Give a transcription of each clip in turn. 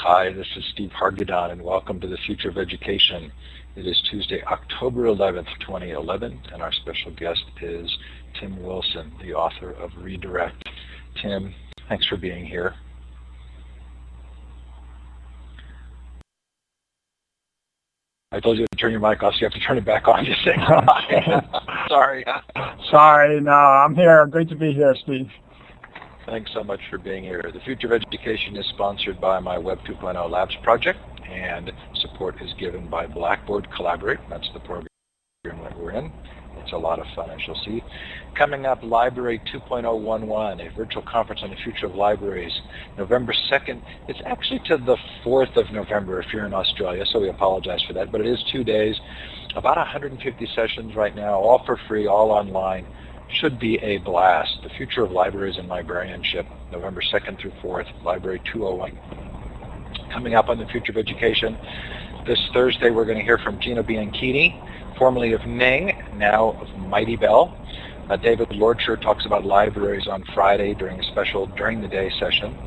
Hi, this is Steve Hargadon, and welcome to the Future of Education. It is Tuesday, October 11th, 2011, and our special guest is Tim Wilson, the author of Redirect. Tim, thanks for being here. I told you to turn your mic off, so you have to turn it back on to say hi. Sorry. Sorry, no, I'm here. Great to be here, Steve. Thanks so much for being here. The Future of Education is sponsored by my Web 2.0 Labs project, and support is given by Blackboard Collaborate. That's the program that we're in. It's a lot of fun, as you'll see. Coming up, Library 2.011, a virtual conference on the future of libraries, November 2nd. It's actually to the 4th of November if you're in Australia, so we apologize for that, but it is 2 days. About 150 sessions right now, all for free, all online. Should be a blast. The Future of Libraries and Librarianship, November 2nd through 4th, Library 201. Coming up on the Future of Education, this Thursday we're going to hear from Gino Bianchini, formerly of Ning, now of Mighty Bell. David Lordshire talks about libraries on Friday during a special During the Day session.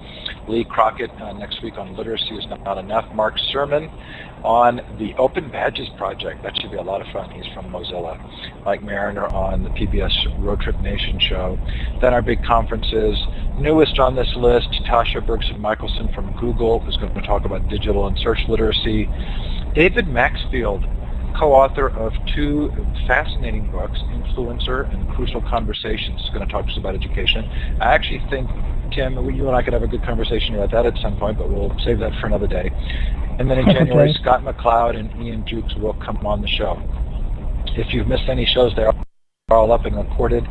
Lee Crockett next week on Literacy is Not Enough. Mark Sermon on the Open Badges Project. That should be a lot of fun. He's from Mozilla. Mike Mariner on the PBS Road Trip Nation show. Then our big conferences. Newest on this list, Tasha Bergson-Michelson from Google is going to talk about digital and search literacy. David Maxfield, co-author of two fascinating books, Influencer and Crucial Conversations, is going to talk to us about education. I actually think, Tim, you and I could have a good conversation about that at some point, but we'll save that for another day. And then in January, Okay. Scott McLeod and Ian Jukes will come on the show. If you've missed any shows, they are all up and recorded,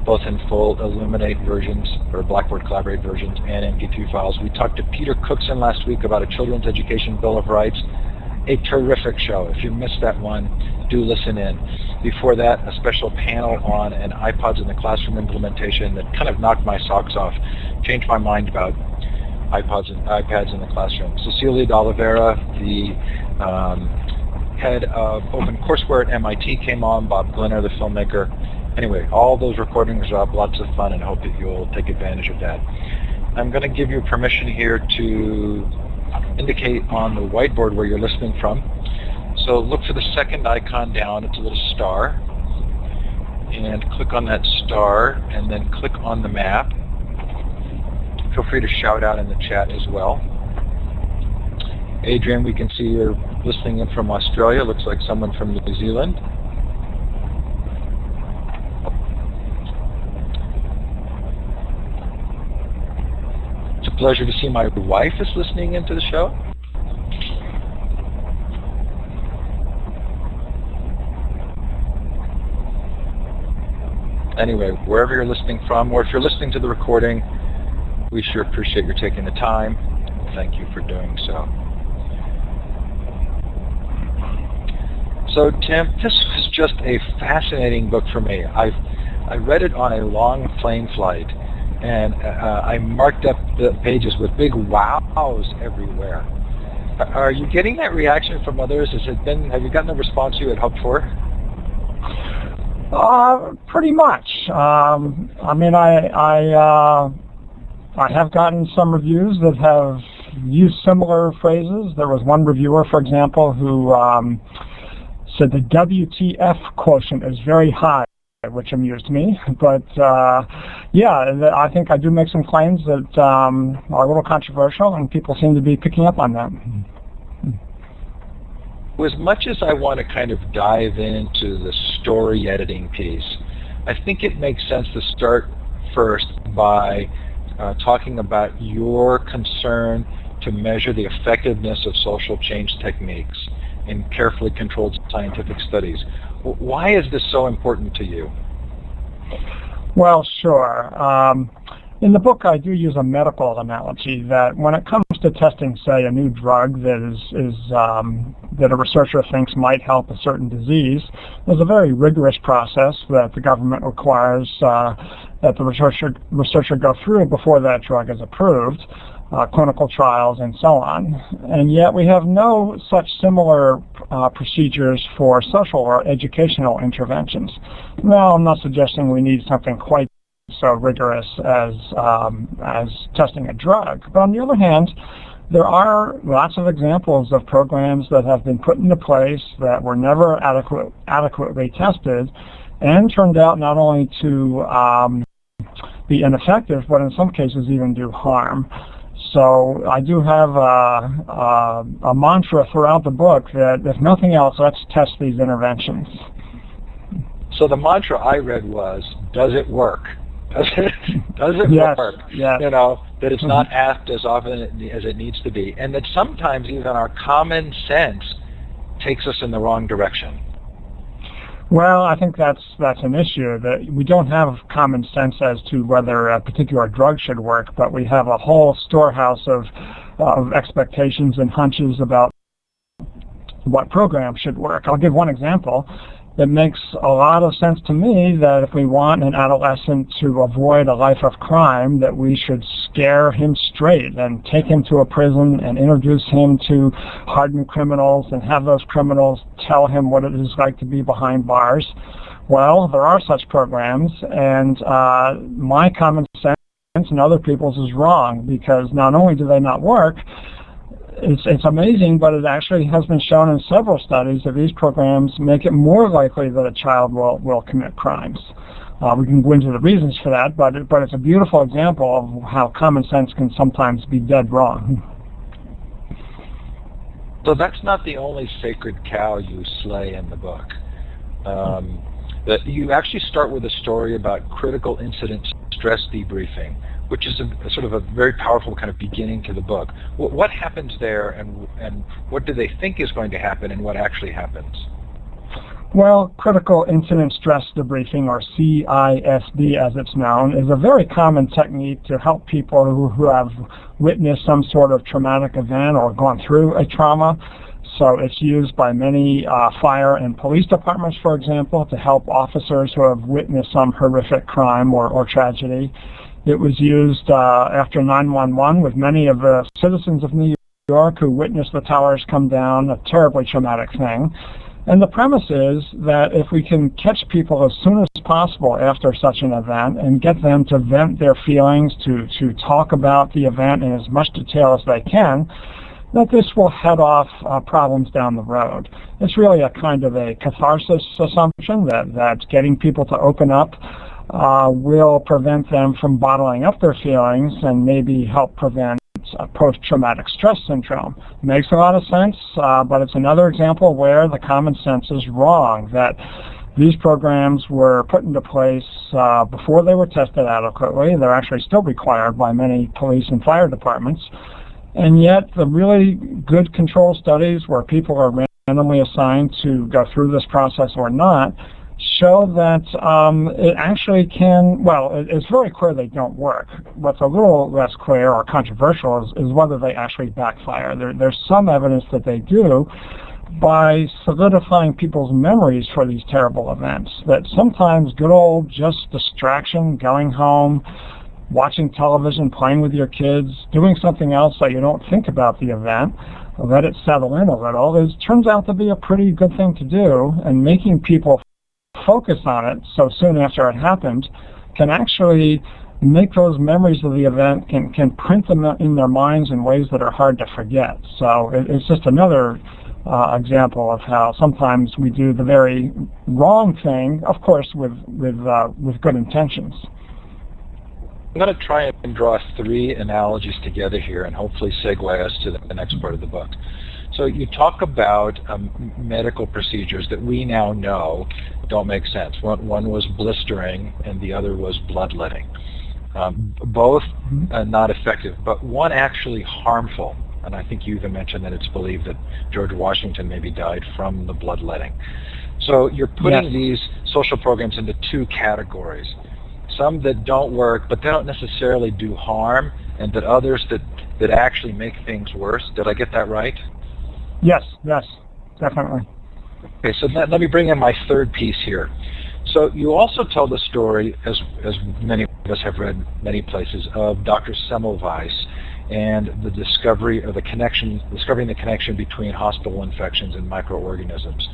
both in full Illuminate versions, or Blackboard Collaborate versions, and MP3 files. We talked to Peter Cookson last week about a Children's Education Bill of Rights. A terrific show. If you missed that one, do listen in. Before that, a special panel on an iPods in the Classroom implementation that kind of knocked my socks off, changed my mind about iPads in the classroom. Cecilia D'Oliveira, the head of Open Courseware at MIT, came on. Bob Glenner, the filmmaker. Anyway, all those recordings are up, lots of fun, and I hope that you'll take advantage of that. I'm going to give you permission here to indicate on the whiteboard where you're listening from. So look for the second icon down. It's a little star. And click on that star, and then click on the map. Feel free to shout out in the chat as well. Adrian, we can see you're listening in from Australia. Looks like someone from New Zealand. It's a pleasure to see my wife is listening into the show. Anyway, wherever you're listening from, or if you're listening to the recording, we sure appreciate your taking the time. Thank you for doing so. So, Tim, this was just a fascinating book for me. I read it on a long plane flight, and I marked up the pages with big wows everywhere. Are you getting that reaction from others? Have you gotten the response you had hoped for? Pretty much. I mean, I have gotten some reviews that have used similar phrases. There was one reviewer, for example, who said the WTF quotient is very high, which amused me. But yeah, I think I do make some claims that are a little controversial, and people seem to be picking up on them. As much as I want to kind of dive into the story editing piece, I think it makes sense to start first by talking about your concern to measure the effectiveness of social change techniques in carefully controlled scientific studies. Why is this so important to you? Well, sure. In the book, I do use a medical analogy that when it comes to testing, say, a new drug that a researcher thinks might help a certain disease, there's a very rigorous process that the government requires that the researcher go through before that drug is approved, clinical trials and so on. And yet we have no such similar procedures for social or educational interventions. Now, I'm not suggesting we need something quite so rigorous as testing a drug. But on the other hand, there are lots of examples of programs that have been put into place that were never adequately tested and turned out not only to be ineffective, but in some cases even do harm. So I do have a mantra throughout the book that, if nothing else, let's test these interventions. So the mantra I read was, does it work? Does it Yes, work? yes. You know, that it's not asked as often as it needs to be, and that sometimes even our common sense takes us in the wrong direction. Well, I think that's an issue, that we don't have common sense as to whether a particular drug should work, but we have a whole storehouse of expectations and hunches about what program should work. I'll give one example. It makes a lot of sense to me that if we want an adolescent to avoid a life of crime, that we should scare him straight and take him to a prison and introduce him to hardened criminals and have those criminals tell him what it is like to be behind bars. Well, there are such programs, and my common sense and other people's is wrong, because not only do they not work, it's amazing, but it actually has been shown in several studies that these programs make it more likely that a child will commit crimes. We can go into the reasons for that, but it's a beautiful example of how common sense can sometimes be dead wrong. So that's not the only sacred cow you slay in the book. That you actually start with a story about critical incident stress debriefing, which is a sort of a very powerful kind of beginning to the book. What happens there, and what do they think is going to happen, and what actually happens? Well, critical incident stress debriefing, or CISD as it's known, is a very common technique to help people who have witnessed some sort of traumatic event or gone through a trauma. So it's used by many fire and police departments, for example, to help officers who have witnessed some horrific crime or tragedy. It was used after 9/11 with many of the citizens of New York who witnessed the towers come down, a terribly traumatic thing. And the premise is that if we can catch people as soon as possible after such an event and get them to vent their feelings, to talk about the event in as much detail as they can, that this will head off problems down the road. It's really a kind of a catharsis assumption that getting people to open up will prevent them from bottling up their feelings and maybe help prevent post-traumatic stress syndrome. Makes a lot of sense, but it's another example where the common sense is wrong, that these programs were put into place before they were tested adequately. They're actually still required by many police and fire departments. And yet the really good control studies where people are randomly assigned to go through this process or not show that it actually can, well, it's very clear they don't work. What's a little less clear or controversial is whether they actually backfire. There's some evidence that they do by solidifying people's memories for these terrible events, that sometimes good old just distraction, going home, watching television, playing with your kids, doing something else so you don't think about the event, let it settle in a little, turns out to be a pretty good thing to do, and making people focus on it so soon after it happened can actually make those memories of the event, can print them in their minds in ways that are hard to forget. So it's just another example of how sometimes we do the very wrong thing, of course with good intentions. I'm going to try and draw 3 analogies together here and hopefully segue us to the next part of the book. So you talk about medical procedures that we now know don't make sense. One was blistering and the other was bloodletting. Both not effective, but one actually harmful. And I think you even mentioned that it's believed that George Washington maybe died from the bloodletting. So you're putting these social programs into 2 categories. Some that don't work, but they don't necessarily do harm, and that others that actually make things worse. Did I get that right? Yes, definitely. Okay, so let me bring in my 3rd piece here. So you also tell the story, as many of us have read many places, of Dr. Semmelweis and the discovery of discovering the connection between hospital infections and microorganisms.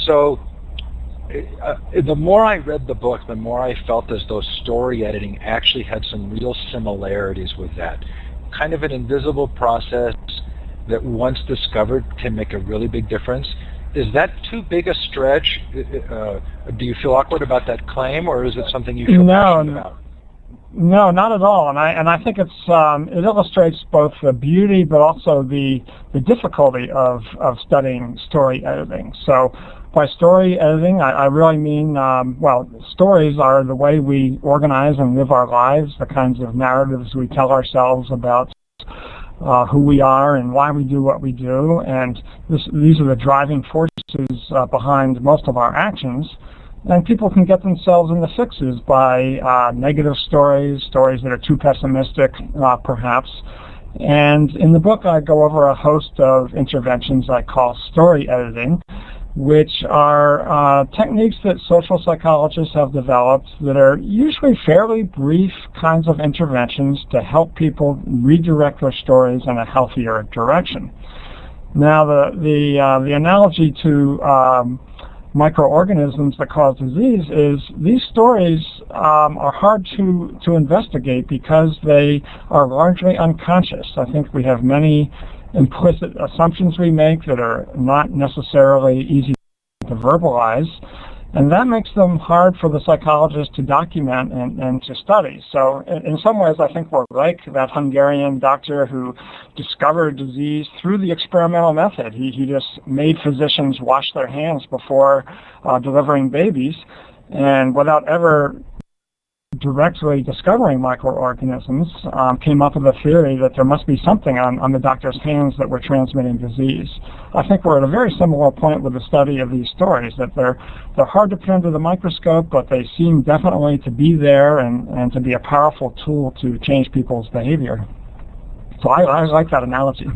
So the more I read the book, the more I felt as though story editing actually had some real similarities with that. kind of an invisible process that once discovered can make a really big difference. Is that too big a stretch? Do you feel awkward about that claim, or is it something you feel passionate about? No, not at all. And I think it illustrates both the beauty but also the difficulty of studying story editing. So by story editing, I really mean, stories are the way we organize and live our lives, the kinds of narratives we tell ourselves about who we are and why we do what we do. And these are the driving forces behind most of our actions. And people can get themselves into fixes by negative stories that are too pessimistic, perhaps. And in the book, I go over a host of interventions I call story editing, which are techniques that social psychologists have developed that are usually fairly brief kinds of interventions to help people redirect their stories in a healthier direction. Now, the analogy to microorganisms that cause disease is these stories are hard to investigate because they are largely unconscious. I think we have many implicit assumptions we make that are not necessarily easy to verbalize, and that makes them hard for the psychologist to document and to study. So in some ways, I think we're like that Hungarian doctor who discovered disease through the experimental method. He just made physicians wash their hands before delivering babies, and without ever directly discovering microorganisms, came up with a theory that there must be something on the doctor's hands that were transmitting disease. I think we're at a very similar point with the study of these stories, that they're hard to put under the microscope, but they seem definitely to be there and to be a powerful tool to change people's behavior. So I like that analogy.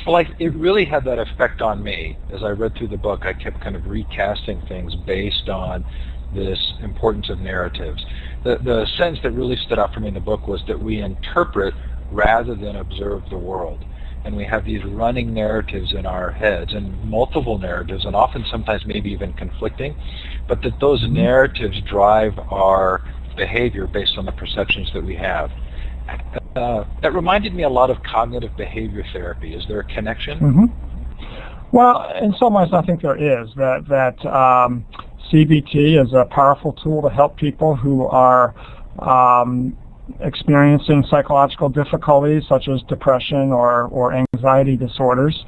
Well, it really had that effect on me. As I read through the book, I kept kind of recasting things based on this importance of narratives. The sense that really stood out for me in the book was that we interpret rather than observe the world. And we have these running narratives in our heads, and multiple narratives, and often sometimes maybe even conflicting, but that those narratives drive our behavior based on the perceptions that we have. That reminded me a lot of cognitive behavior therapy. Is there a connection? Mm-hmm. Well, in some ways I think there is. That CBT is a powerful tool to help people who are experiencing psychological difficulties such as depression or anxiety disorders.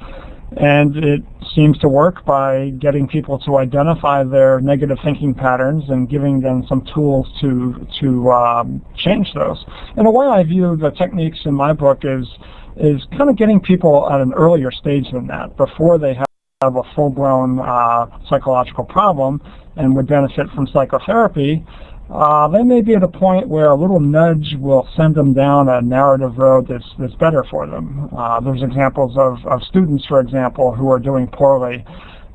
And it seems to work by getting people to identify their negative thinking patterns and giving them some tools to change those. In a way, I view the techniques in my book is kind of getting people at an earlier stage than that, before they have a full-blown psychological problem and would benefit from psychotherapy. They may be at a point where a little nudge will send them down a narrative road that's better for them. There's examples of students, for example, who are doing poorly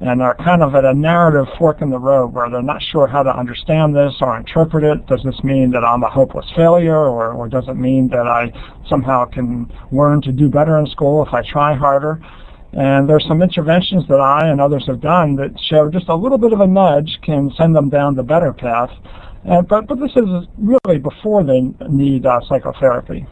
and are kind of at a narrative fork in the road where they're not sure how to understand this or interpret it. Does this mean that I'm a hopeless failure, or does it mean that I somehow can learn to do better in school if I try harder? And there's some interventions that I and others have done that show just a little bit of a nudge can send them down the better path. But this is really before they need psychotherapy.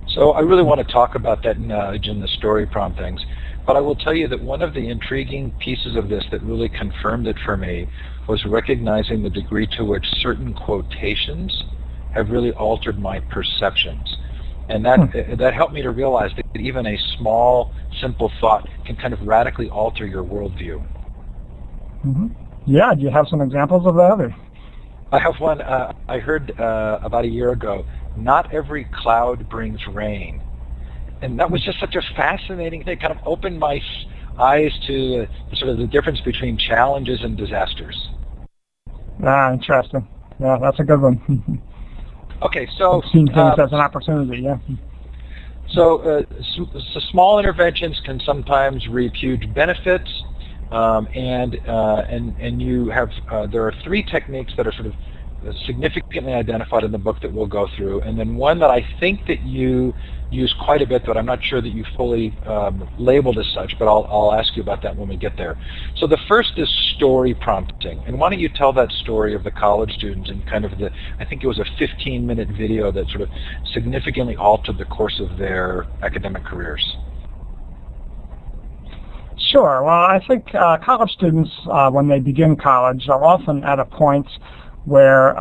So I really want to talk about that nudge and the story promptings, but I will tell you that one of the intriguing pieces of this that really confirmed it for me was recognizing the degree to which certain quotations have really altered my perceptions. And that helped me to realize that even a small, simple thought can kind of radically alter your worldview. Mm-hmm. Yeah, do you have some examples of that? I have one. I heard about a year ago, not every cloud brings rain. And that was just such a fascinating thing. It kind of opened my eyes to sort of the difference between challenges and disasters. Interesting. Yeah, that's a good one. Okay, so seeing things as an opportunity, yeah. So small interventions can sometimes reap huge benefits, and you have there are three techniques that are sort of significantly identified in the book that we'll go through, and then one that I think that you use quite a bit, but I'm not sure that you fully labeled as such, but I'll ask you about that when we get there. So the first is story prompting, and why don't you tell that story of the college students and kind of I think it was a 15-minute video that sort of significantly altered the course of their academic careers. Sure. Well, I think college students, when they begin college, are often at a point where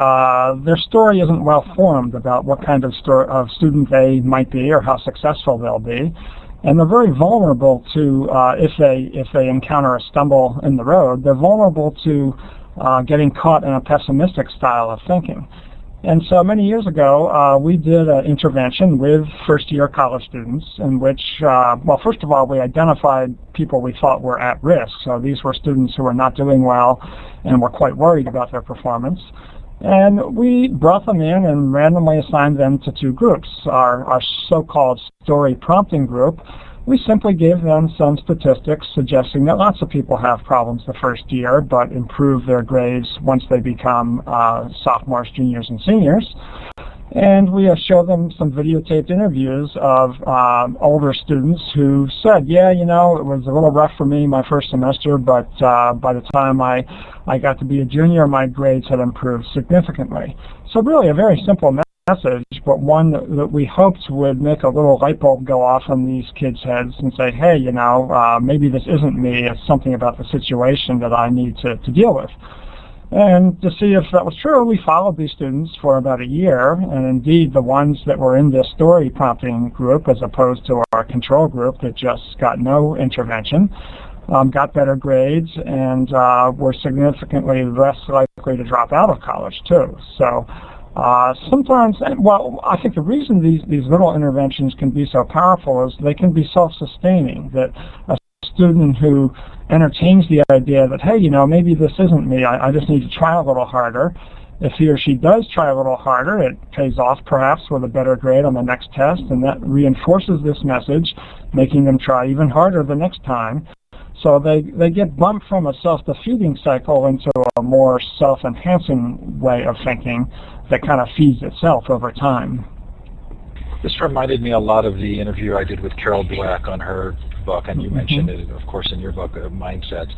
their story isn't well formed about what kind of student they might be or how successful they'll be, and they're very vulnerable to if they encounter a stumble in the road, they're vulnerable to getting caught in a pessimistic style of thinking. And so many years ago, we did an intervention with first-year college students in which, well, first of all, we identified people we thought were at risk. So these were students who were not doing well and were quite worried about their performance. And we brought them in and randomly assigned them to two groups. Our so-called story prompting group, we simply gave them some statistics suggesting that lots of people have problems the first year but improve their grades once they become sophomores, juniors, and seniors. And we showed them some videotaped interviews of older students who said, yeah, you know, it was a little rough for me my first semester, but by the time I got to be a junior, my grades had improved significantly. So really a very simple message, but one that we hoped would make a little light bulb go off in these kids' heads and say, hey, you know, maybe this isn't me, it's something about the situation that I need to deal with. And to see if that was true, we followed these students for about a year, and indeed the ones that were in this story prompting group as opposed to our control group that just got no intervention, got better grades and were significantly less likely to drop out of college too. So sometimes, well, I think the reason these little interventions can be so powerful is they can be self-sustaining, that a student who entertains the idea that, hey, you know, maybe this isn't me, I just need to try a little harder. If he or she does try a little harder, it pays off perhaps with a better grade on the next test, and that reinforces this message, making them try even harder the next time. So they get bumped from a self-defeating cycle into a more self-enhancing way of thinking that kind of feeds itself over time. This reminded me a lot of the interview I did with Carol Dweck on her book, and you mentioned it, of course, in your book, Mindsets,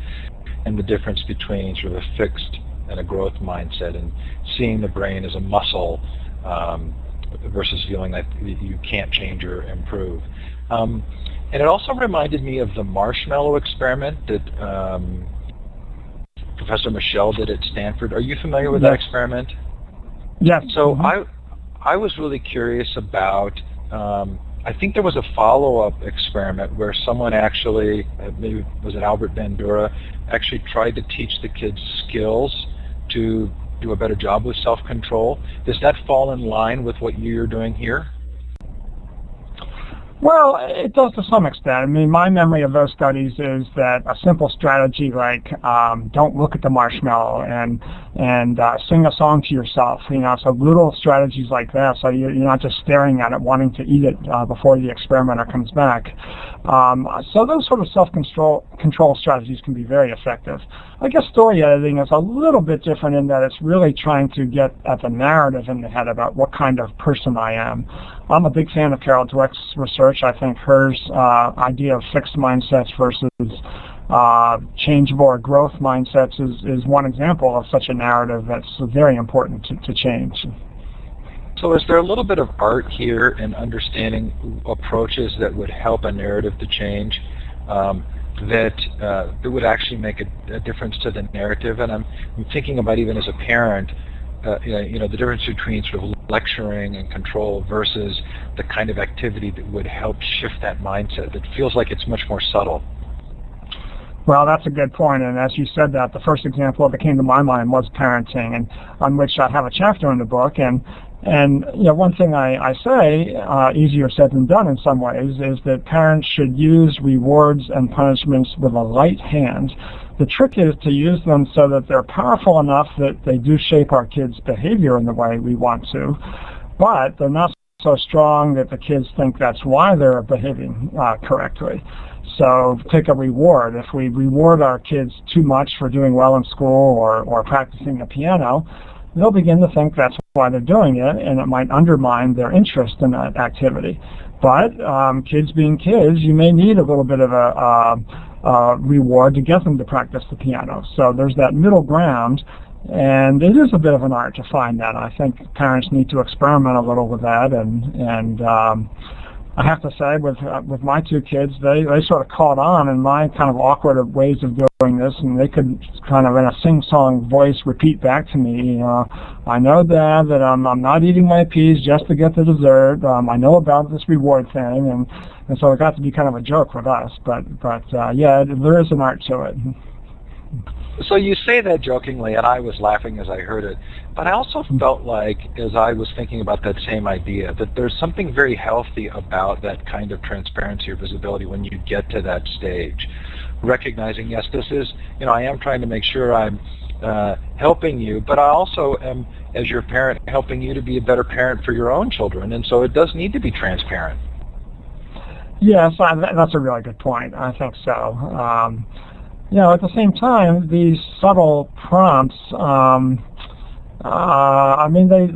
and the difference between sort of a fixed and a growth mindset, and seeing the brain as a muscle versus feeling that you can't change or improve. And it also reminded me of the Marshmallow Experiment that Professor Michelle did at Stanford. Are you familiar with that experiment? Yes. So I was really curious about, I think there was a follow-up experiment where someone actually, maybe was it Albert Bandura, actually tried to teach the kids skills to do a better job with self-control. Does that fall in line with what you're doing here? Well, it does to some extent. I mean, my memory of those studies is that a simple strategy like don't look at the marshmallow and sing a song to yourself, you know, so little strategies like that, so you're not just staring at it wanting to eat it before the experimenter comes back. So those sort of self-control strategies can be very effective. I guess story editing is a little bit different in that it's really trying to get at the narrative in the head about what kind of person I am. I'm a big fan of Carol Dweck's research. I think her idea of fixed mindsets versus changeable or growth mindsets is one example of such a narrative that's very important to change. So is there a little bit of art here in understanding approaches that would help a narrative to change, that would actually make a difference to the narrative? And I'm thinking about, even as a parent, you know, the difference between sort of lecturing and control versus the kind of activity that would help shift that mindset that feels like it's much more subtle. Well, that's a good point, and as you said that, the first example that came to my mind was parenting, and on which I have a chapter in the book, and you know, one thing I say, easier said than done in some ways, is that parents should use rewards and punishments with a light hand. The trick is to use them so that they're powerful enough that they do shape our kids' behavior in the way we want to, but they're not so strong that the kids think that's why they're behaving correctly. So take a reward. If we reward our kids too much for doing well in school or practicing the piano, they'll begin to think that's why they're doing it, and it might undermine their interest in that activity. But kids being kids, you may need a little bit of a reward to get them to practice the piano. So there's that middle ground, and it is a bit of an art to find that. I think parents need to experiment a little with that, and I have to say, with my two kids, they sort of caught on in my kind of awkward ways of doing this, and they could kind of in a sing-song voice repeat back to me, I know, Dad, that I'm not eating my peas just to get the dessert. I know about this reward thing, and so it got to be kind of a joke with us. But yeah, there is an art to it. So you say that jokingly, and I was laughing as I heard it, but I also felt like, as I was thinking about that same idea, that there's something very healthy about that kind of transparency or visibility when you get to that stage. Recognizing, yes, this is, I am trying to make sure I'm helping you, but I also am, as your parent, helping you to be a better parent for your own children, and so it does need to be transparent. Yes, that's a really good point. I think so. At the same time, these subtle prompts,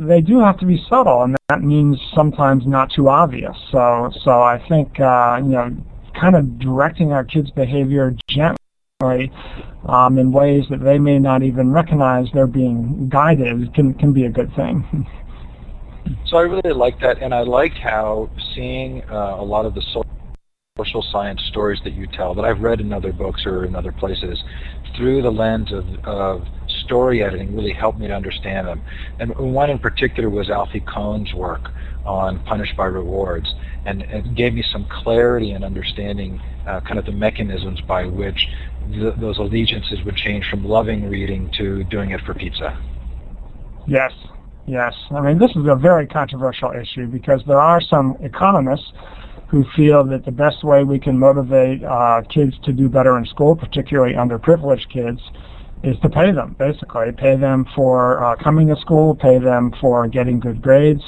they do have to be subtle, and that means sometimes not too obvious. So I think, kind of directing our kids' behavior gently in ways that they may not even recognize they're being guided can be a good thing. So I really like that, and I liked how seeing a lot of the social science stories that you tell, that I've read in other books or in other places, through the lens of story editing really helped me to understand them. And one in particular was Alfie Kohn's work on Punished by Rewards, and it gave me some clarity in understanding kind of the mechanisms by which those allegiances would change from loving reading to doing it for pizza. Yes. This is a very controversial issue because there are some economists who feel that the best way we can motivate kids to do better in school, particularly underprivileged kids, is to pay them, basically. Pay them for coming to school, pay them for getting good grades,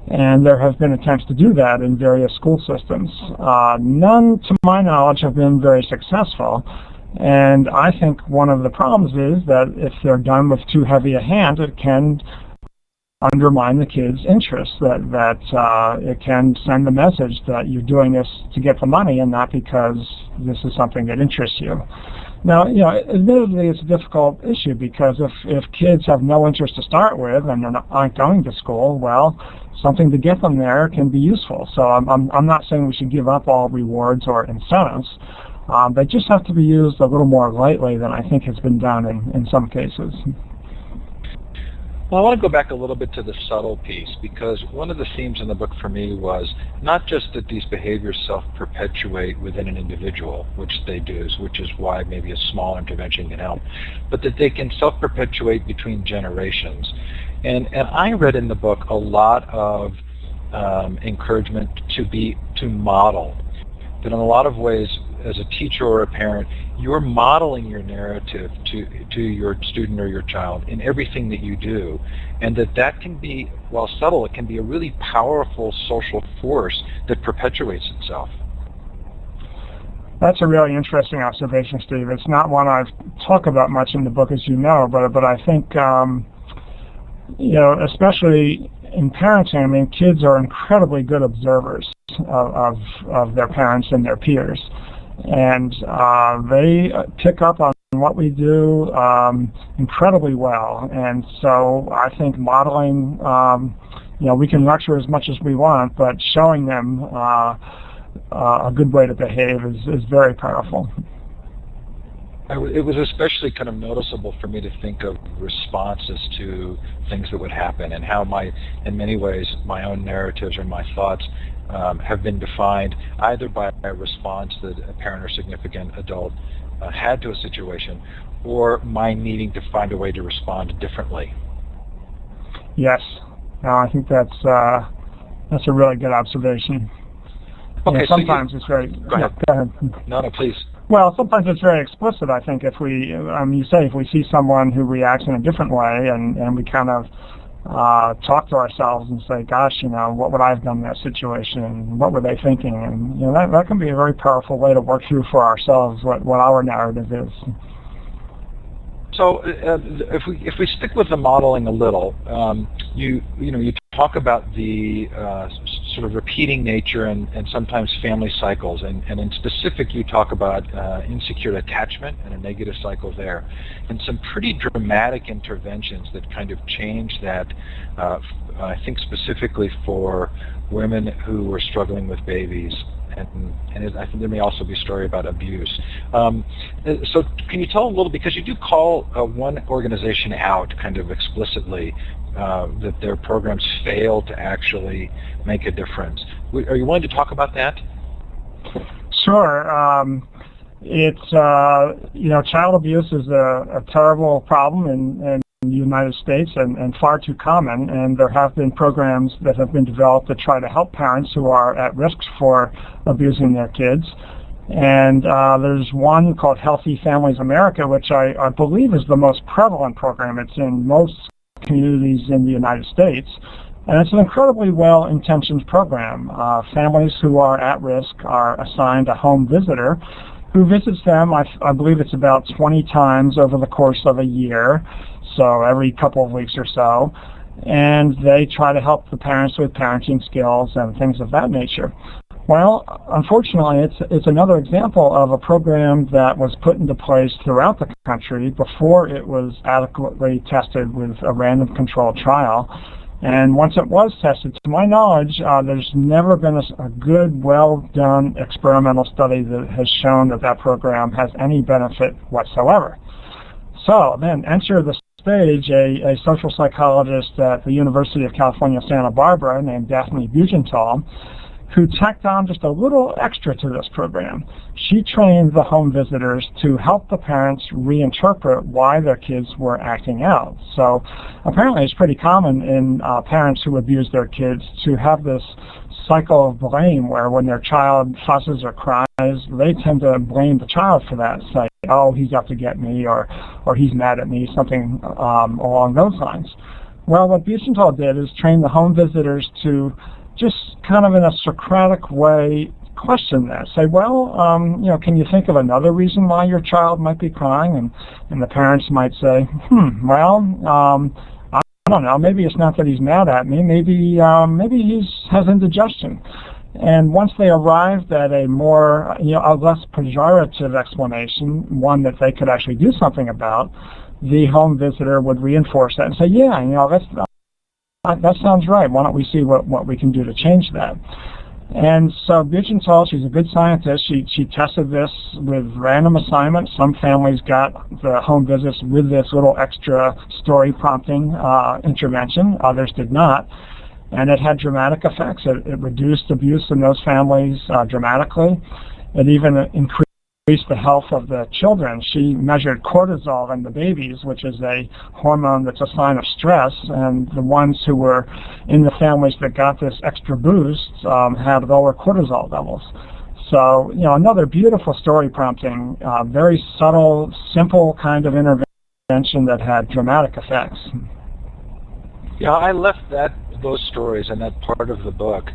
and there have been attempts to do that in various school systems. None, to my knowledge, have been very successful, and I think one of the problems is that if they're done with too heavy a hand, it can undermine the kids' interest, that it can send the message that you're doing this to get the money and not because this is something that interests you. Now, admittedly, it's a difficult issue because if kids have no interest to start with and aren't going to school, well, something to get them there can be useful. So I'm not saying we should give up all rewards or incentives. They just have to be used a little more lightly than I think has been done in some cases. Well, I want to go back a little bit to the subtle piece, because one of the themes in the book for me was not just that these behaviors self-perpetuate within an individual, which they do, which is why maybe a small intervention can help, but that they can self-perpetuate between generations. And I read in the book a lot of encouragement to model. That in a lot of ways, as a teacher or a parent, you're modeling your narrative to your student or your child in everything that you do, and that can be, while subtle, it can be a really powerful social force that perpetuates itself. That's a really interesting observation, Steve. It's not one I've talked about much in the book, as you know, but I think, especially in parenting, kids are incredibly good observers of their parents and their peers. And they pick up on what we do incredibly well. And so I think modeling, we can lecture as much as we want, but showing them a good way to behave is very powerful. It was especially kind of noticeable for me to think of responses to things that would happen, and how in many ways, my own narratives or my thoughts have been defined either by a response that a parent or significant adult had to a situation, or my needing to find a way to respond differently. Yes, no, I think that's a really good observation. Okay, sometimes it's very. Go ahead. Go ahead. No, please. Well, sometimes it's very explicit. I think if we see someone who reacts in a different way, and we kind of talk to ourselves and say, gosh, what would I have done in that situation, and what were they thinking? And that can be a very powerful way to work through for ourselves what our narrative is. So if we stick with the modeling a little, you talk about the sort of repeating nature and sometimes family cycles, and in specific you talk about insecure attachment and a negative cycle there, and some pretty dramatic interventions that kind of change that. I think specifically for women who were struggling with babies. And I think there may also be a story about abuse. So can you tell a little, because you do call one organization out kind of explicitly, that their programs fail to actually make a difference. Are you willing to talk about that? Sure. It's, child abuse is a terrible problem in the United States and far too common, and there have been programs that have been developed to try to help parents who are at risk for abusing their kids. And there's one called Healthy Families America, which I believe is the most prevalent program. It's in most communities in the United States, and it's an incredibly well-intentioned program. Families who are at risk are assigned a home visitor who visits them, I believe it's about 20 times over the course of a year, so every couple of weeks or so, and they try to help the parents with parenting skills and things of that nature. Well, unfortunately, it's another example of a program that was put into place throughout the country before it was adequately tested with a random controlled trial. And once it was tested, to my knowledge, there's never been a good, well-done experimental study that has shown that program has any benefit whatsoever. So then enter the stage a social psychologist at the University of California, Santa Barbara named Daphne Bugental, who tacked on just a little extra to this program. She trained the home visitors to help the parents reinterpret why their kids were acting out. So apparently it's pretty common in parents who abuse their kids to have this cycle of blame where when their child fusses or cries, they tend to blame the child for that, say, oh, he's out to get me, or he's mad at me, something along those lines. Well, what Bugental did is train the home visitors to just kind of in a Socratic way question that. Say, well, can you think of another reason why your child might be crying? And the parents might say, I don't know, maybe it's not that he's mad at me, maybe he has indigestion. And once they arrived at a more, a less pejorative explanation, one that they could actually do something about, the home visitor would reinforce that and say, that sounds right. Why don't we see what we can do to change that? And so Bugental, she's a good scientist. She tested this with random assignments. Some families got the home visits with this little extra story prompting intervention. Others did not. And it had dramatic effects. It reduced abuse in those families dramatically. It even increased the health of the children. She measured cortisol in the babies, which is a hormone that's a sign of stress, and the ones who were in the families that got this extra boost had lower cortisol levels. So, another beautiful story prompting, very subtle, simple kind of intervention that had dramatic effects. Yeah, I left those stories and that part of the book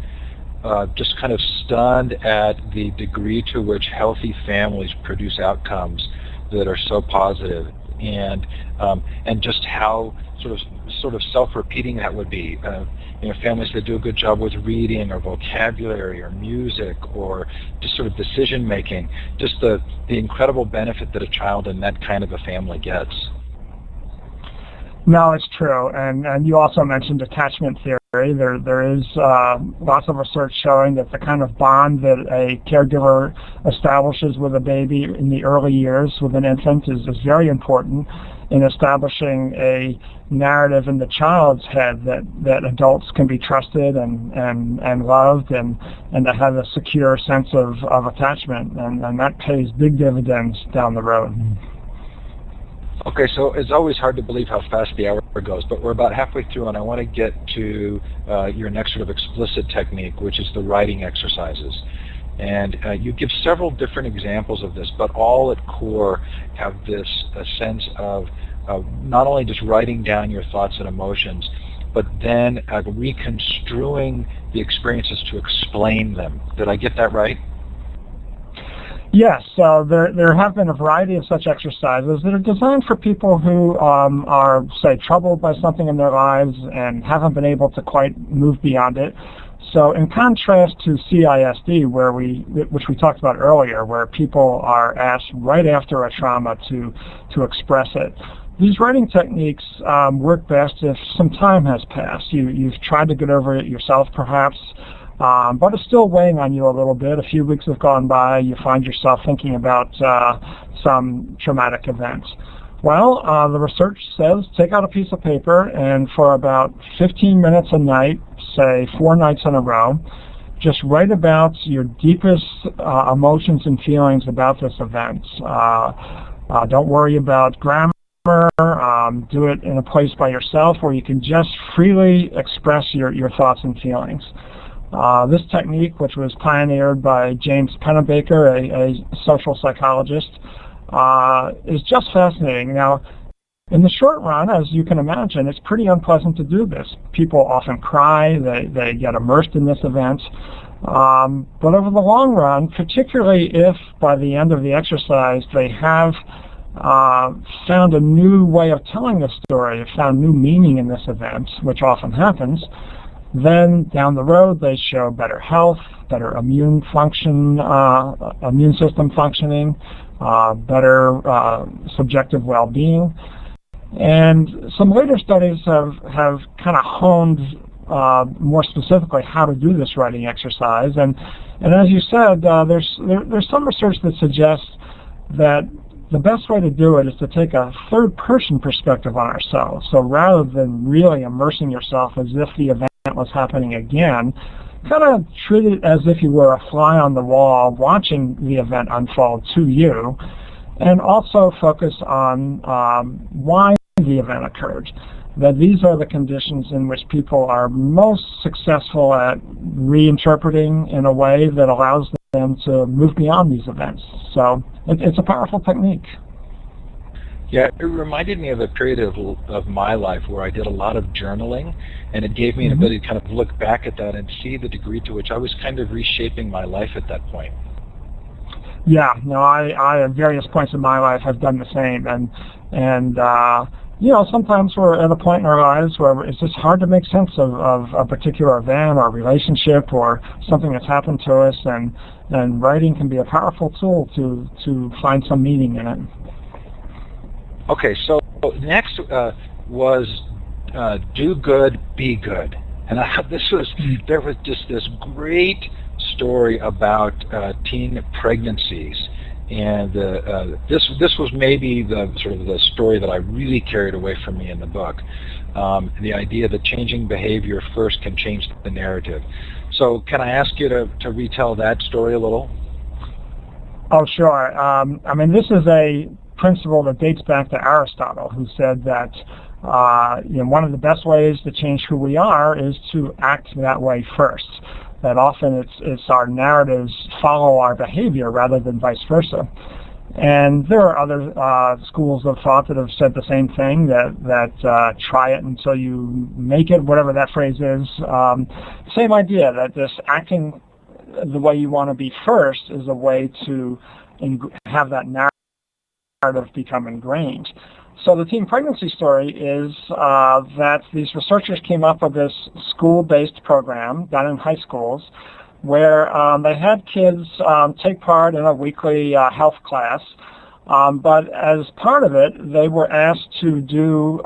just kind of stunned at the degree to which healthy families produce outcomes that are so positive, and just how sort of self-repeating that would be. Families that do a good job with reading or vocabulary or music or just sort of decision making, just the incredible benefit that a child in that kind of a family gets. No, it's true, and you also mentioned attachment theory. There is lots of research showing that the kind of bond that a caregiver establishes with a baby in the early years with an infant is very important in establishing a narrative in the child's head that adults can be trusted and loved and to have a secure sense of attachment, and that pays big dividends down the road. Okay, so it's always hard to believe how fast the hour goes, but we're about halfway through, and I want to get to your next sort of explicit technique, which is the writing exercises. And you give several different examples of this, but all at core have this sense of not only just writing down your thoughts and emotions, but then reconstruing the experiences to explain them. Did I get that right? Yes, so there have been a variety of such exercises that are designed for people who are, say, troubled by something in their lives and haven't been able to quite move beyond it. So in contrast to CISD, which we talked about earlier, where people are asked right after a trauma to express it, these writing techniques work best if some time has passed. You've tried to get over it yourself, perhaps, but it's still weighing on you a little bit. A few weeks have gone by, you find yourself thinking about some traumatic events. Well, the research says take out a piece of paper and for about 15 minutes a night, say 4 nights in a row, just write about your deepest emotions and feelings about this event. Don't worry about grammar. Do it in a place by yourself where you can just freely express your thoughts and feelings. This technique, which was pioneered by James Pennebaker, a social psychologist, is just fascinating. Now, in the short run, as you can imagine, it's pretty unpleasant to do this. People often cry, they get immersed in this event. But over the long run, particularly if by the end of the exercise they have found a new way of telling the story, found new meaning in this event, which often happens, then down the road they show better health, better immune system functioning, better subjective well-being. And some later studies have kind of honed more specifically how to do this writing exercise. And as you said, there's some research that suggests that the best way to do it is to take a third-person perspective on ourselves. So rather than really immersing yourself as if the event was happening again, kind of treat it as if you were a fly on the wall watching the event unfold to you, and also focus on why the event occurred. That these are the conditions in which people are most successful at reinterpreting in a way that allows them to move beyond these events. So it's a powerful technique. Yeah, it reminded me of a period of my life where I did a lot of journaling, and it gave me an ability to kind of look back at that and see the degree to which I was kind of reshaping my life at that point. Yeah, no, I at various points in my life have done the same, and sometimes we're at a point in our lives where it's just hard to make sense of a particular event or relationship or something that's happened to us, and writing can be a powerful tool to find some meaning in it. Okay, so next was do good, be good. And there was just this great story about teen pregnancies. And this was maybe the sort of the story that I really carried away from me in the book. The idea that changing behavior first can change the narrative. So can I ask you to retell that story a little? Oh, sure. This is a principle that dates back to Aristotle, who said that one of the best ways to change who we are is to act that way first. That often it's our narratives follow our behavior rather than vice versa. And there are other schools of thought that have said the same thing, that try it until you make it, whatever that phrase is. Same idea, that this acting the way you want to be first is a way to have that narrative become ingrained. So the teen pregnancy story is that these researchers came up with this school-based program done in high schools where they had kids take part in a weekly health class, but as part of it, they were asked to do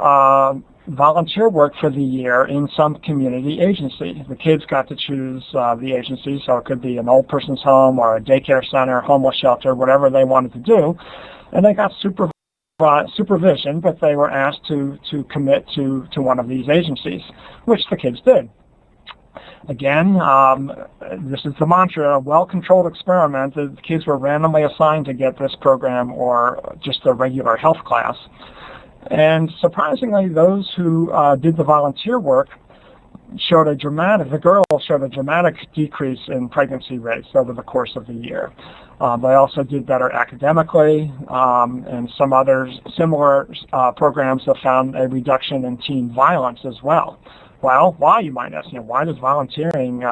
volunteer work for the year in some community agency. The kids got to choose the agency, so it could be an old person's home or a daycare center, homeless shelter, whatever they wanted to do, and they got supervision, but they were asked to commit to one of these agencies, which the kids did. Again, this is the mantra, a well-controlled experiment. The kids were randomly assigned to get this program or just a regular health class. And surprisingly, those who did the volunteer work the girls showed a dramatic decrease in pregnancy rates over the course of the year. They also did better academically, and some other similar programs have found a reduction in teen violence as well. Well, why, you might ask, why does volunteering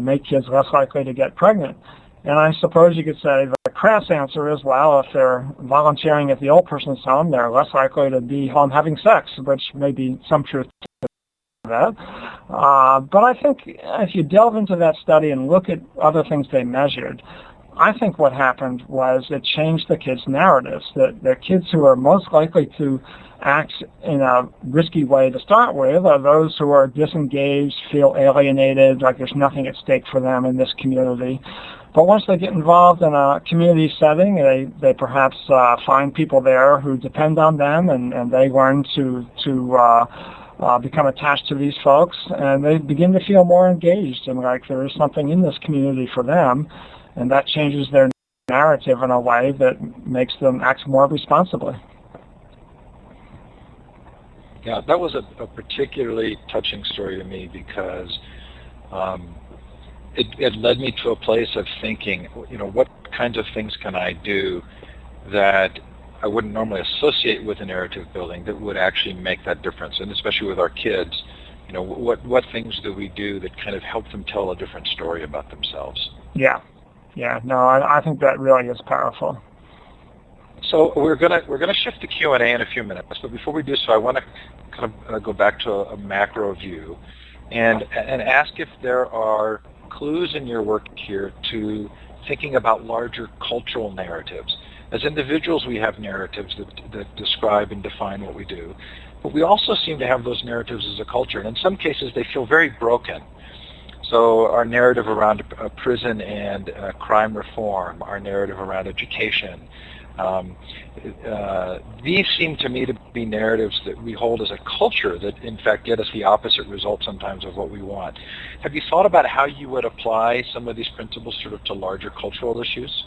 make kids less likely to get pregnant? And I suppose you could say the crass answer is, well, if they're volunteering at the old person's home, they're less likely to be home having sex, which may be some truth to that. But I think if you delve into that study and look at other things they measured, I think what happened was it changed the kids' narratives. The kids who are most likely to act in a risky way to start with are those who are disengaged, feel alienated, like there's nothing at stake for them in this community. But once they get involved in a community setting, they perhaps find people there who depend on them, and they learn to become attached to these folks, and they begin to feel more engaged and like there is something in this community for them, and that changes their narrative in a way that makes them act more responsibly. Yeah, that was a particularly touching story to me because it led me to a place of thinking, what kinds of things can I do that I wouldn't normally associate with a narrative building that would actually make that difference, and especially with our kids, what things do we do that kind of help them tell a different story about themselves? Yeah, no, I think that really is powerful. So we're gonna shift to Q&A in a few minutes, but before we do so, I want to kind of go back to a macro view and ask if there are clues in your work here to thinking about larger cultural narratives. As individuals, we have narratives that describe and define what we do, but we also seem to have those narratives as a culture, and in some cases they feel very broken. So our narrative around prison and crime reform, our narrative around education, these seem to me to be narratives that we hold as a culture that in fact get us the opposite result sometimes of what we want. Have you thought about how you would apply some of these principles sort of to larger cultural issues?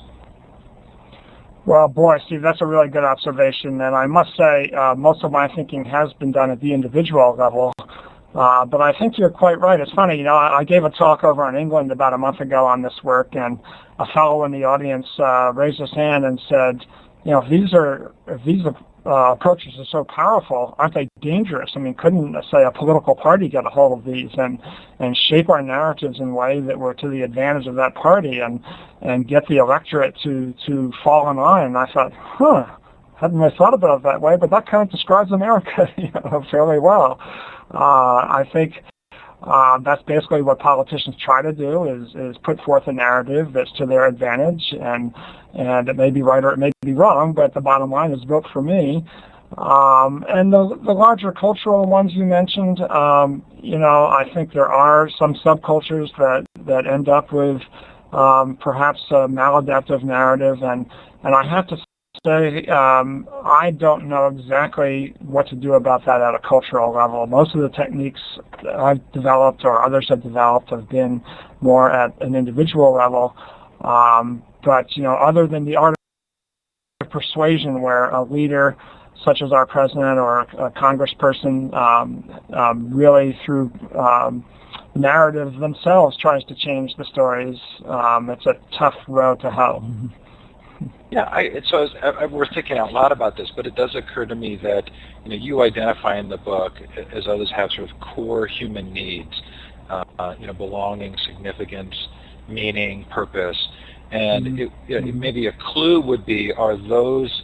Well, boy, Steve, that's a really good observation, and I must say most of my thinking has been done at the individual level, but I think you're quite right. It's funny, I gave a talk over in England about a month ago on this work, and a fellow in the audience raised his hand and said, if these approaches are so powerful, aren't they dangerous? I mean, couldn't, say, a political party get a hold of these and shape our narratives in a way that were to the advantage of that party and get the electorate to fall in line? And I thought, hadn't really thought about it that way, but that kind of describes America fairly well. I think that's basically what politicians try to do is put forth a narrative that's to their advantage, and it may be right or it may be wrong, but the bottom line is vote for me. And the larger cultural ones you mentioned, I think there are some subcultures that end up with perhaps a maladaptive narrative, and I have to say I don't know exactly what to do about that at a cultural level. Most of the techniques that I've developed or others have developed have been more at an individual level, but other than the art of persuasion, where a leader such as our president or a congressperson really through narrative themselves tries to change the stories, it's a tough road to hoe. Yeah, we're thinking out loud about this, but it does occur to me that you identify in the book, as others have, sort of core human needs, belonging, significance, meaning, purpose, and maybe a clue would be, are those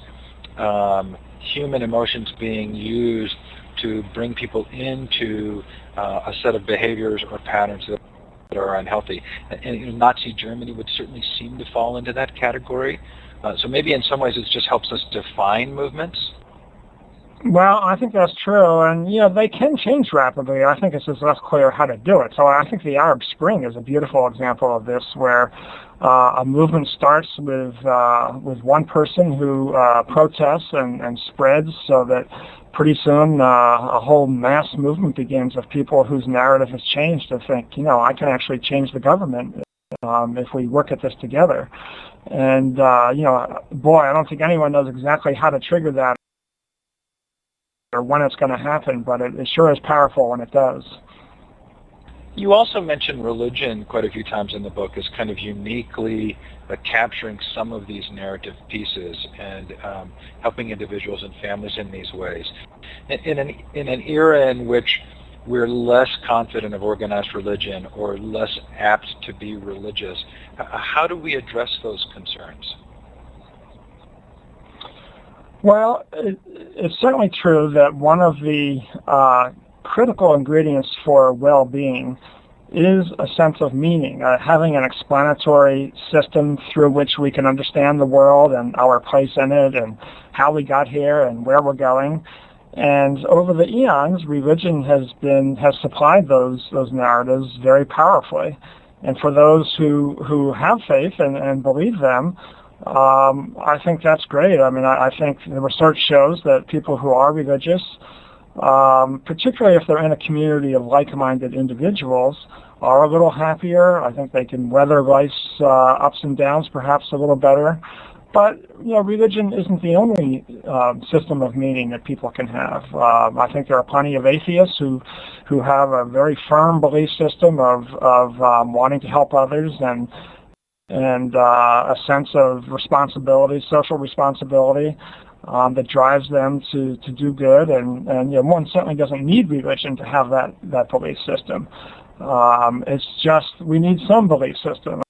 human emotions being used to bring people into a set of behaviors or patterns that are unhealthy? And Nazi Germany would certainly seem to fall into that category. So maybe in some ways it just helps us define movements. Well, I think that's true, and they can change rapidly. I think it's just less clear how to do it. So I think the Arab Spring is a beautiful example of this, where a movement starts with one person who protests and spreads, so that pretty soon a whole mass movement begins of people whose narrative has changed to think, I can actually change the government if we work at this together. And boy, I don't think anyone knows exactly how to trigger that or when it's going to happen, but it sure is powerful when it does. You also mentioned religion quite a few times in the book as kind of uniquely capturing some of these narrative pieces and helping individuals and families in these ways. In an era in which we're less confident of organized religion or less apt to be religious. How do we address those concerns? Well, it's certainly true that one of the critical ingredients for well-being is a sense of meaning, having an explanatory system through which we can understand the world and our place in it and how we got here and where we're going. And over the eons, religion has supplied those narratives very powerfully. And for those who have faith and believe them, I think that's great. I mean, I think the research shows that people who are religious, particularly if they're in a community of like-minded individuals, are a little happier. I think they can weather life's ups and downs perhaps a little better. But, religion isn't the only system of meaning that people can have. I think there are plenty of atheists who have a very firm belief system of wanting to help others and a sense of responsibility, social responsibility, that drives them to do good. And one certainly doesn't need religion to have that belief system. It's just we need some belief system.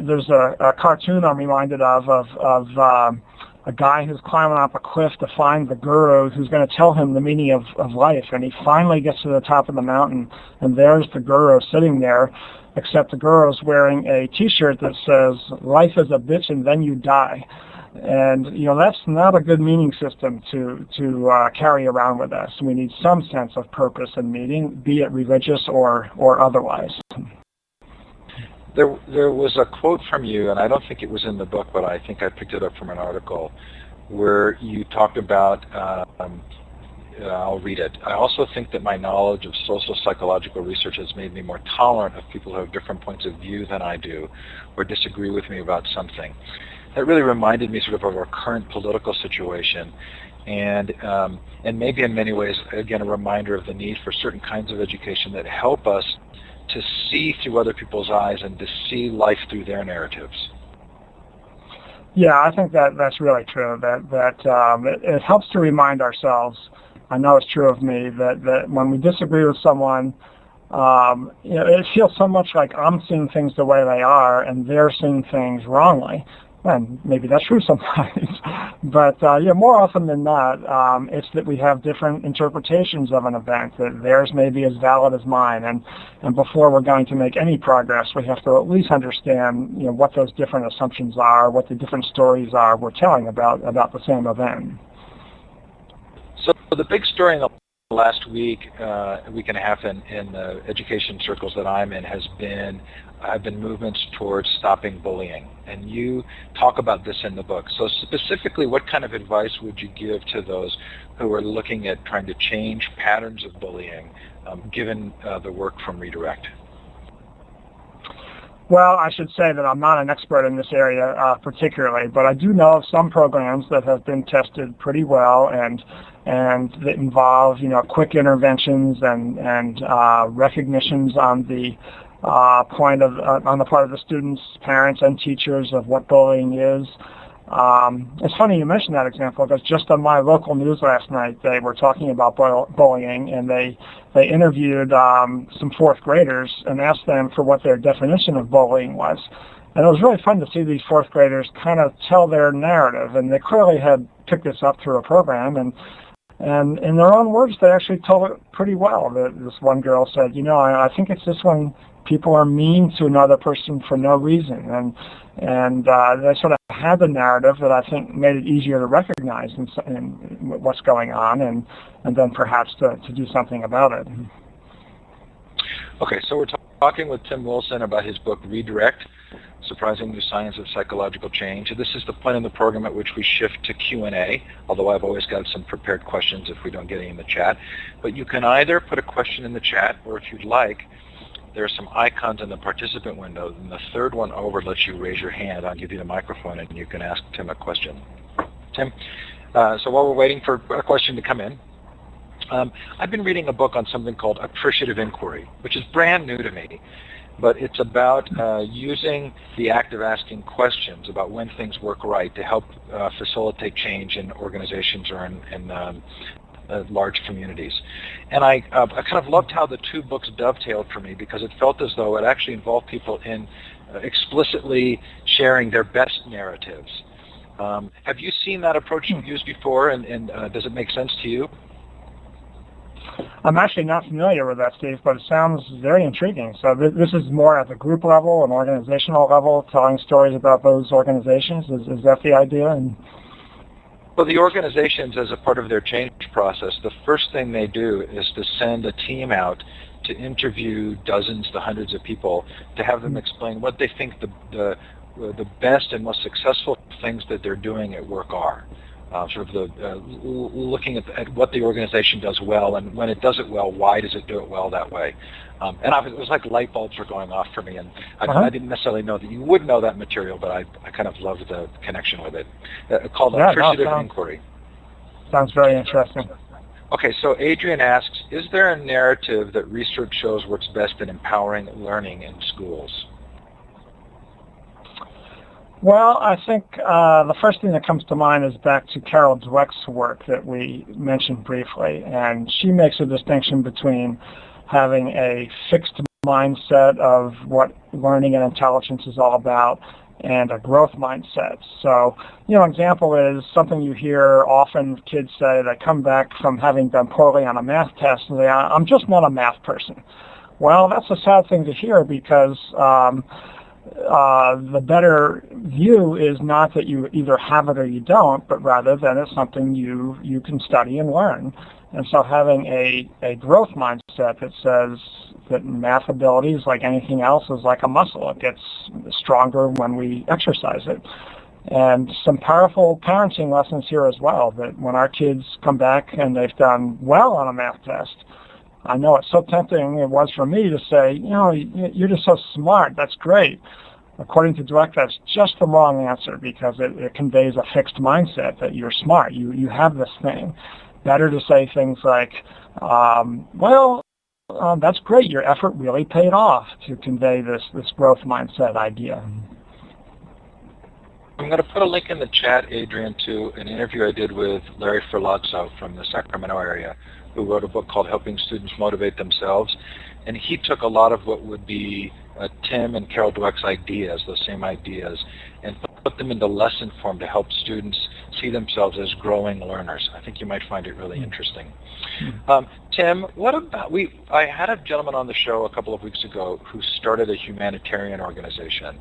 There's a cartoon I'm reminded of a guy who's climbing up a cliff to find the guru who's going to tell him the meaning of life. And he finally gets to the top of the mountain, and there's the guru sitting there, except the guru's wearing a T-shirt that says, "Life is a bitch and then you die." And, that's not a good meaning system to carry around with us. We need some sense of purpose and meaning, be it religious or otherwise. There was a quote from you, and I don't think it was in the book, but I think I picked it up from an article, where you talked about, I'll read it. "I also think that my knowledge of social psychological research has made me more tolerant of people who have different points of view than I do, or disagree with me about something." That really reminded me sort of our current political situation, and maybe in many ways, again, a reminder of the need for certain kinds of education that help us to see through other people's eyes and to see life through their narratives. Yeah, I think that's really true. That it helps to remind ourselves. I know it's true of me that when we disagree with someone, it feels so much like I'm seeing things the way they are and they're seeing things wrongly. And maybe that's true sometimes, but more often than not, it's that we have different interpretations of an event, that theirs may be as valid as mine, and before we're going to make any progress, we have to at least understand, what those different assumptions are, what the different stories are we're telling about the same event. So the big story in the last week and a half in the education circles that I'm in have been movements towards stopping bullying. And you talk about this in the book. So specifically, what kind of advice would you give to those who are looking at trying to change patterns of bullying, given the work from Redirect? Well, I should say that I'm not an expert in this area particularly, but I do know of some programs that have been tested pretty well and that involve, quick interventions and recognitions on the on the part of the students, parents, and teachers of what bullying is. It's funny you mentioned that example, because just on my local news last night, they were talking about bullying, and they interviewed some fourth graders and asked them for what their definition of bullying was. And it was really fun to see these fourth graders kind of tell their narrative, and they clearly had picked this up through a program, and in their own words, they actually told it pretty well. This one girl said, I think it's just when people are mean to another person for no reason, and they sort of had the narrative that I think made it easier to recognize in what's going on, and then perhaps to do something about it. Okay, so we're talking with Tim Wilson about his book, Redirect, Surprising New Science of Psychological Change. This is the point in the program at which we shift to Q&A, although I've always got some prepared questions if we don't get any in the chat. But you can either put a question in the chat, or if you'd like, there are some icons in the participant window, and the third one over lets you raise your hand. I'll give you the microphone, and you can ask Tim a question. Tim, so while we're waiting for a question to come in, I've been reading a book on something called Appreciative Inquiry, which is brand new to me, but it's about using the act of asking questions about when things work right to help facilitate change in organizations or in large communities. And I kind of loved how the two books dovetailed for me, because it felt as though it actually involved people in explicitly sharing their best narratives. Have you seen that approach used before, and does it make sense to you? I'm actually not familiar with that, Steve, but it sounds very intriguing. So this is more at the group level and organizational level, telling stories about those organizations. Is that the idea? Well, the organizations, as a part of their change process, the first thing they do is to send a team out to interview dozens to hundreds of people to have them explain what they think the best and most successful things that they're doing at work are. Looking at what the organization does well, and when it does it well, why does it do it well that way? It was like light bulbs were going off for me, and I didn't necessarily know that you would know that material, but I kind of loved the connection with it. Called Appreciative Inquiry. Sounds very interesting. Okay, so Adrian asks, is there a narrative that research shows works best in empowering learning in schools? Well, I think the first thing that comes to mind is back to Carol Dweck's work that we mentioned briefly, and she makes a distinction between having a fixed mindset of what learning and intelligence is all about and a growth mindset. So, an example is something you hear often kids say that come back from having done poorly on a math test and say, I'm just not a math person. Well, that's a sad thing to hear, because the better view is not that you either have it or you don't, but rather that it's something you can study and learn. And so having a growth mindset that says that math ability is like anything else, is like a muscle. It gets stronger when we exercise it. And some powerful parenting lessons here as well, that when our kids come back and they've done well on a math test, I know it's so tempting it was for me to say, you're just so smart, that's great. According to Dweck, that's just the wrong answer, because it conveys a fixed mindset that you're smart, you have this thing. Better to say things like, that's great, your effort really paid off, to convey this growth mindset idea. I'm going to put a link in the chat, Adrian, to an interview I did with Larry Ferlazzo from the Sacramento area, who wrote a book called Helping Students Motivate Themselves. And he took a lot of what would be Tim and Carol Dweck's ideas, those same ideas, and put them into lesson form to help students see themselves as growing learners. I think you might find it really interesting. Tim, what about, I had a gentleman on the show a couple of weeks ago who started a humanitarian organization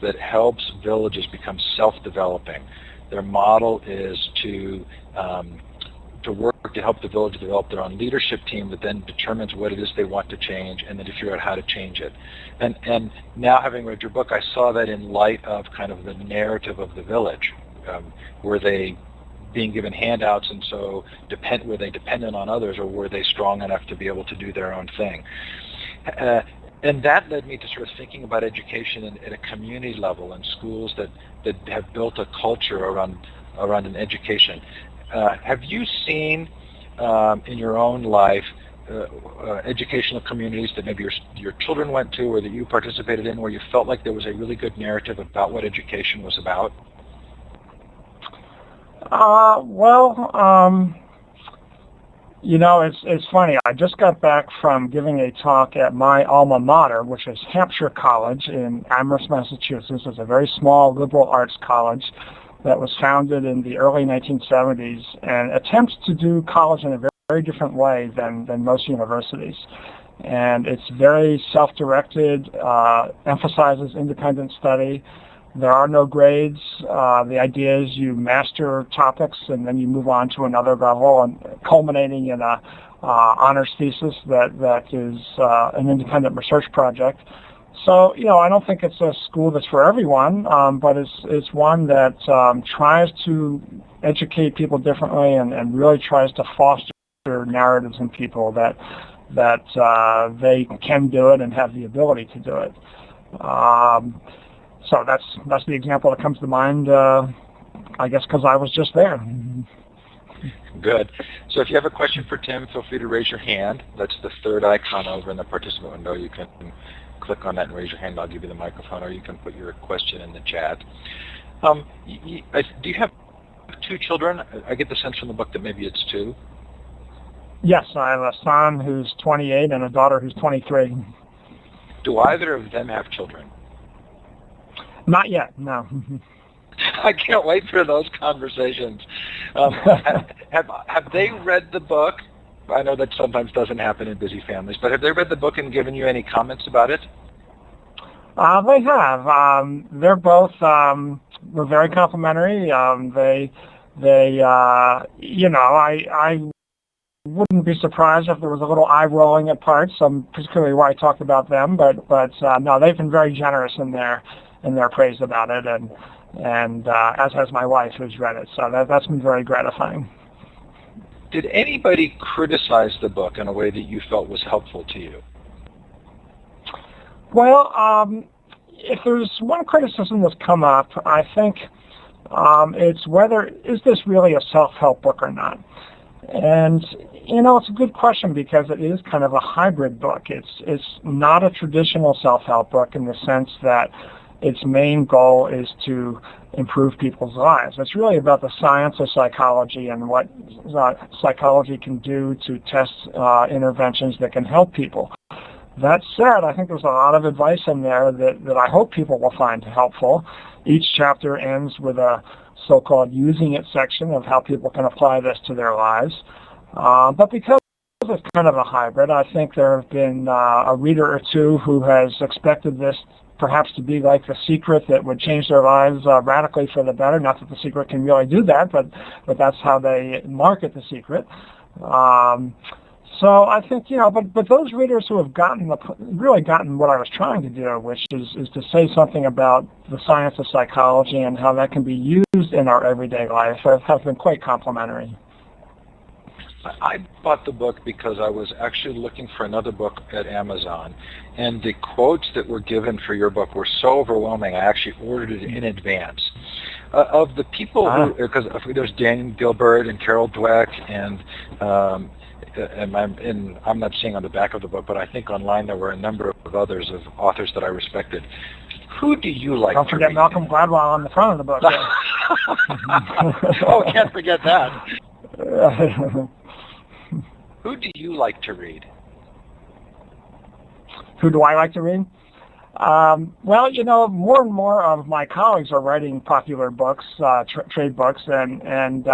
that helps villages become self-developing. Their model is to work to help the village develop their own leadership team that then determines what it is they want to change, and then to figure out how to change it. And now, having read your book, I saw that in light of kind of the narrative of the village. Were they being given handouts, and so were they dependent on others, or were they strong enough to be able to do their own thing? And that led me to sort of thinking about education at a community level, and schools that have built a culture around an education. Have you seen in your own life educational communities that maybe your children went to, or that you participated in, where you felt like there was a really good narrative about what education was about? It's funny. I just got back from giving a talk at my alma mater, which is Hampshire College in Amherst, Massachusetts. It's a very small liberal arts college that was founded in the early 1970s and attempts to do college in a very, very different way than most universities. And it's very self-directed, emphasizes independent study. There are no grades. The idea is you master topics and then you move on to another level, and culminating in a honors thesis that is an independent research project. So, I don't think it's a school that's for everyone, but it's one that tries to educate people differently and really tries to foster narratives in people that they can do it and have the ability to do it. So that's the example that comes to mind, I guess, because I was just there. Good. So if you have a question for Tim, feel free to raise your hand. That's the third icon over in the participant window. You can click on that and raise your hand. I'll give you the microphone, or you can put your question in the chat. Do you have two children? I get the sense from the book that maybe it's two. Yes, I have a son who's 28 and a daughter who's 23. Do either of them have children? Not yet, no. I can't wait for those conversations. Have they read the book? I know that sometimes doesn't happen in busy families, but have they read the book and given you any comments about it? They have. They're both were very complimentary. I wouldn't be surprised if there was a little eye rolling at parts, particularly where I talked about them. But no, they've been very generous in their praise about it, and as has my wife who's read it. So that's been very gratifying. Did anybody criticize the book in a way that you felt was helpful to you? Well, if there's one criticism that's come up, I think it's is this really a self-help book or not? And, it's a good question because it is kind of a hybrid book. It's not a traditional self-help book in the sense that its main goal is to improve people's lives. It's really about the science of psychology and what psychology can do to test interventions that can help people. That said, I think there's a lot of advice in there that I hope people will find helpful. Each chapter ends with a so-called using it section of how people can apply this to their lives. But because it's kind of a hybrid, I think there have been a reader or two who has expected this perhaps to be like The Secret that would change their lives radically for the better. Not that The Secret can really do that, but that's how they market The Secret. So I think, but those readers who have really gotten what I was trying to do, which is to say something about the science of psychology and how that can be used in our everyday life, have been quite complimentary. I bought the book because I was actually looking for another book at Amazon, and the quotes that were given for your book were so overwhelming, I actually ordered it in advance. Of the people because there's Dan Gilbert and Carol Dweck, and I'm not seeing on the back of the book, but I think online there were a number of others of authors that I respected. Who do you like Don't to forget read? Malcolm Gladwell on the front of the book. Oh, can't forget that. Who do you like to read? Who do I like to read? Well, more and more of my colleagues are writing popular books, trade books, and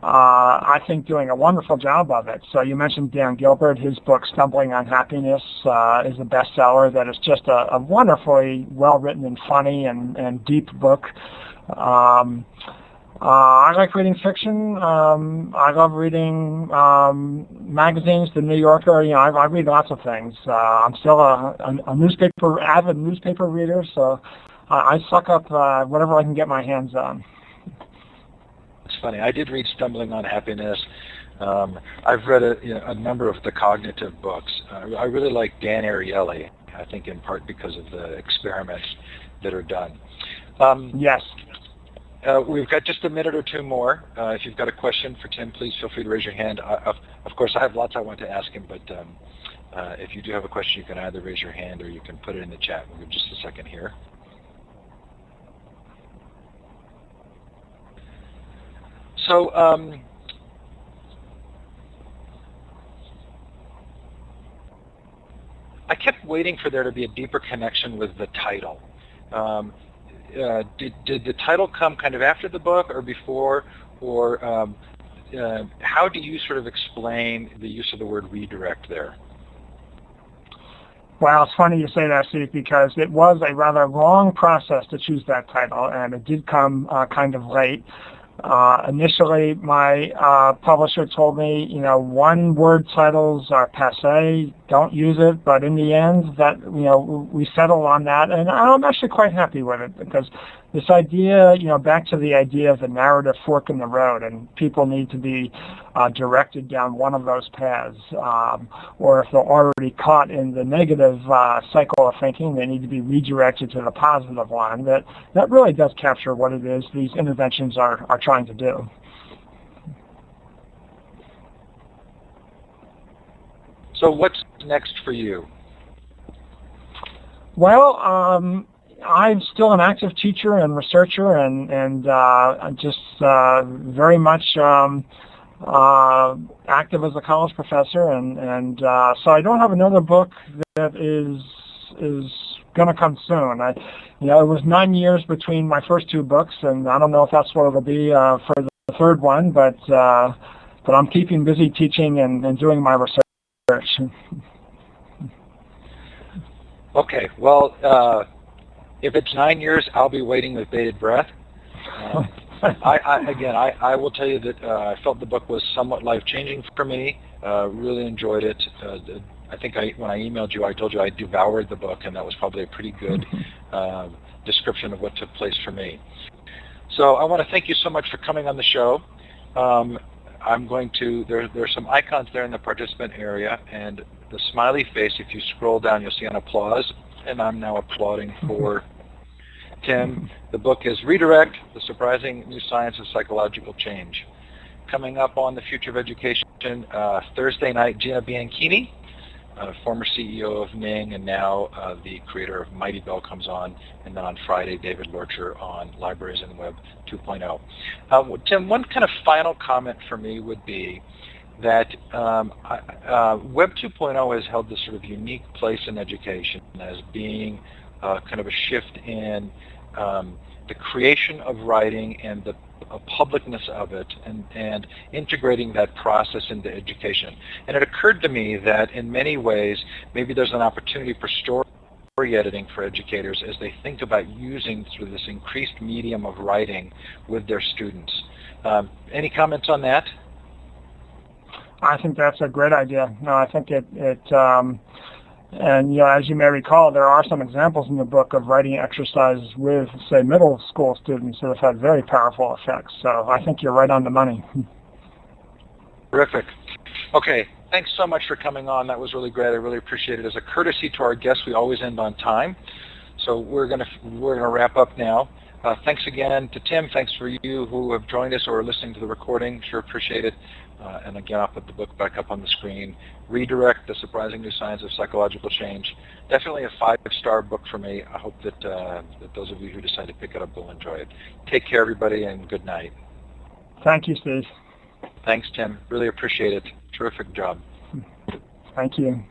I think doing a wonderful job of it. So you mentioned Dan Gilbert. His book, Stumbling on Happiness, is a bestseller that is just a wonderfully well-written and funny and deep book. I like reading fiction. I love reading magazines, The New Yorker. I read lots of things. I'm still a avid newspaper reader, so I suck up whatever I can get my hands on. It's funny. I did read Stumbling on Happiness. I've read a number of the cognitive books. I really like Dan Ariely, I think in part because of the experiments that are done. Yes. We've got just a minute or two more. If you've got a question for Tim, please feel free to raise your hand. Of course, I have lots I want to ask him, but if you do have a question, you can either raise your hand or you can put it in the chat. We'll give just a second here. So, I kept waiting for there to be a deeper connection with the title. Did the title come kind of after the book or before, or how do you sort of explain the use of the word redirect there? Well, it's funny you say that, Steve, because it was a rather long process to choose that title, and it did come kind of late. Initially, my publisher told me, one-word titles are passé, don't use it. But in the end, we settled on that, and I'm actually quite happy with it because this idea, back to the idea of the narrative fork in the road, and people need to be directed down one of those paths, or if they're already caught in the negative cycle of thinking, they need to be redirected to the positive one. That really does capture what it is these interventions are trying to do. So what's next for you? Well, I'm still an active teacher and researcher, and just very much active as a college professor, and so I don't have another book that is going to come soon. It was 9 years between my first two books, and I don't know if that's what it'll be for the third one, but I'm keeping busy teaching and doing my research. Okay, well, if it's 9 years, I'll be waiting with bated breath. I will tell you that I felt the book was somewhat life-changing for me. Really enjoyed it. I think when I emailed you, I told you I devoured the book, and that was probably a pretty good description of what took place for me. So I want to thank you so much for coming on the show. I'm going to, there's some icons there in the participant area, and the smiley face, if you scroll down, you'll see an applause, and I'm now applauding for Tim. The book is Redirect, The Surprising New Science of Psychological Change. Coming up on the Future of Education, Thursday night, Gina Bianchini, former CEO of Ning and now the creator of Mighty Bell, comes on, and then on Friday, David Lorcher on Libraries and Web 2.0. Tim, one kind of final comment for me would be that Web 2.0 has held this sort of unique place in education as being kind of a shift in the creation of writing and the publicness of it, and integrating that process into education. And it occurred to me that in many ways, maybe there's an opportunity for story editing for educators as they think about using through this increased medium of writing with their students. Any comments on that? I think that's a great idea. No, I think and as you may recall, there are some examples in the book of writing exercises with, say, middle school students that have had very powerful effects. So I think you're right on the money. Terrific. Okay, thanks so much for coming on. That was really great. I really appreciate it. As a courtesy to our guests, we always end on time. So we're gonna wrap up now. Thanks again to Tim. Thanks for you who have joined us or are listening to the recording. Sure appreciate it. And again, I'll put the book back up on the screen. Redirect, The Surprising New Science of Psychological Change. Definitely a 5-star book for me. I hope that those of you who decide to pick it up will enjoy it. Take care, everybody, and good night. Thank you, Steve. Thanks, Tim. Really appreciate it. Terrific job. Thank you.